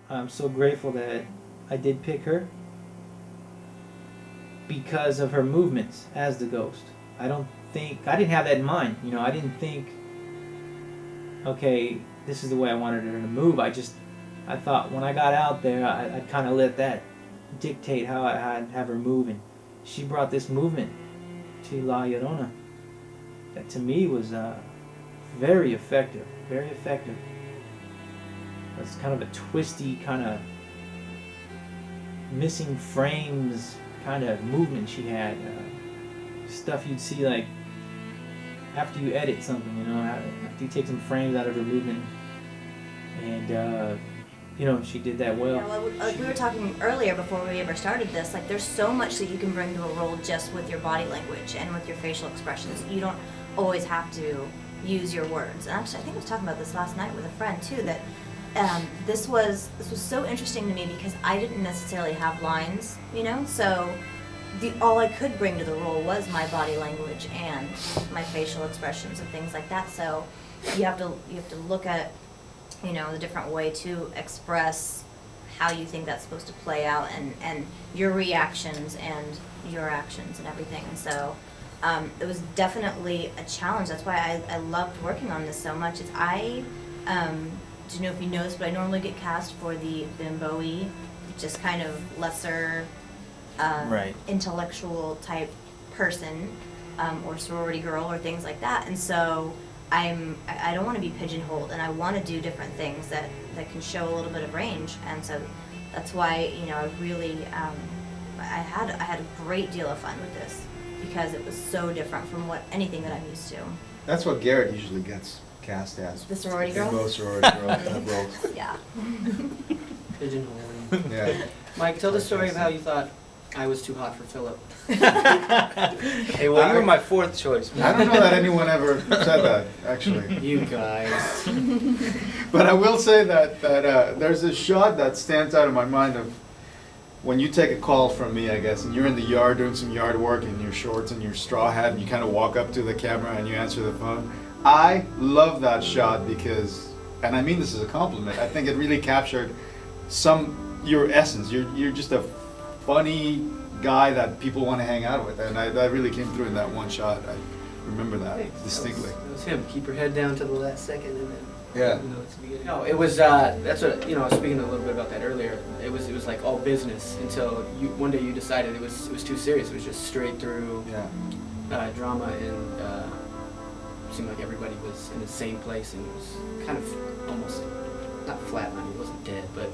I'm so grateful that I did pick her because of her movements as the ghost. I didn't have that in mind. You know, I didn't think, okay, this is the way I wanted her to move. I thought when I got out there, I'd kind of let that dictate how I'd have her move. And she brought this movement to La Llorona that to me was very effective, very effective. It's kind of a twisty, kind of missing frames kind of movement she had. Stuff you'd see like after you edit something, you know, after you take some frames out of her movement. And, you know, she did that well. Yeah, well, we were talking earlier before we ever started this, like there's so much that you can bring to a role just with your body language and with your facial expressions. You don't always have to use your words. And actually, I think I was talking about this last night with a friend too, that this was so interesting to me because I didn't necessarily have lines, you know, so all I could bring to the role was my body language and my facial expressions and things like that. So you have to look at, you know, the different way to express how you think that's supposed to play out and your reactions and your actions and everything. And so it was definitely a challenge. That's why I loved working on this so much. Do you know if you noticed, but I normally get cast for the bimbo-y, just kind of lesser right. intellectual type person, or sorority girl or things like that. And so I don't want to be pigeonholed, and I want to do different things that can show a little bit of range. And so that's why, you know, I really I had a great deal of fun with this because it was so different from anything that I'm used to. That's what Garrett usually gets cast as. The sorority girl? Bimbo sorority girl role. Yeah. Pigeonholing. Yeah. Mike, tell the story of how you thought I was too hot for Philip. Hey, well, you were my fourth choice, man. I don't know that anyone ever said that, actually. You guys. But I will say that there's a shot that stands out in my mind of when you take a call from me, I guess, and you're in the yard doing some yard work in your shorts and your straw hat, and you kind of walk up to the camera and you answer the phone. I love that shot because, and I mean this as a compliment, I think it really captured your essence. You're just a funny guy that people want to hang out with, and that really came through in that one shot. I remember that distinctly. That was him. Keep your head down to the last second, and then Yeah. you know it's the beginning. No, it was that's what, you know, I was speaking a little bit about that earlier. It was like all business until one day you decided it was too serious. It was just straight through drama, and seemed like everybody was in the same place, and it was kind of almost not flatlining. It wasn't dead, but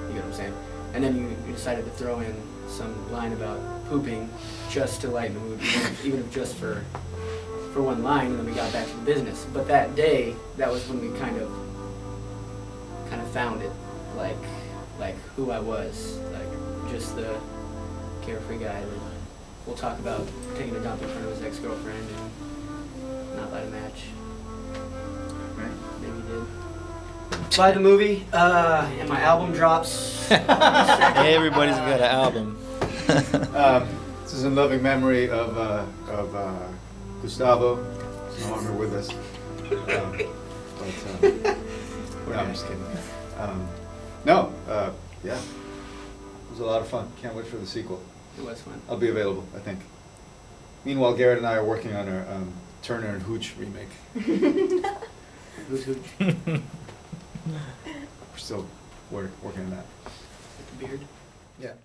you get what I'm saying. And then you decided to throw in some line about pooping just to lighten the mood, even if just for one line, and then we got back to the business. But that day, that was when we kind of found it, like who I was, like just the carefree guy that will talk about taking a dump in front of his ex-girlfriend and not light a match. Right. Maybe he did. Buy the movie, and my album drops. Everybody's got an album. This is in loving memory of Gustavo. He's no longer with us. No, I'm just kidding. Yeah. It was a lot of fun. Can't wait for the sequel. It was fun. I'll be available, I think. Meanwhile, Garrett and I are working on our Turner and Hooch remake. Who's Hooch? We're still working on that. With the beard? Yeah.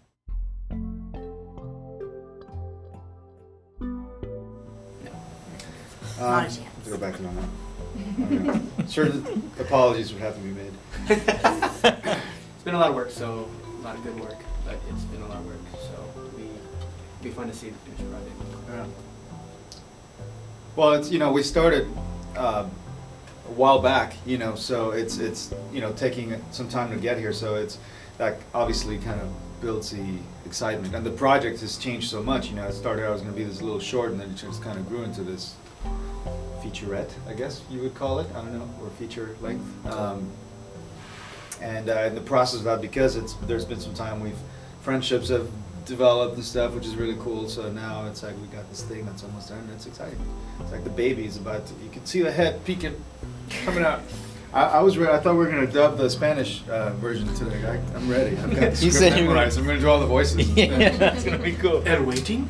Not a chance. To go back to that. Certain apologies would have to be made. It's been a lot of work, so a lot of good work, but it's been a lot of work, so it'll be fun to see the finished project. Yeah. Well, it's, we started a while back, so it's taking some time to get here, so it's that obviously kind of builds the excitement, and the project has changed so much. It started out as going to be this little short, and then it just kind of grew into this featurette, I guess you would call it, I don't know, or feature length. And in the process of that, because there's been some time, friendships have developed and stuff, which is really cool. So now it's like we got this thing that's almost done, and it's exciting. It's like the baby is you can see the head peeking, coming out. I was ready. I thought we were gonna dub the Spanish version today. I'm ready. I've got the You script said you were memorized. I'm gonna do all the voices. Yeah, it's gonna be cool. And waiting.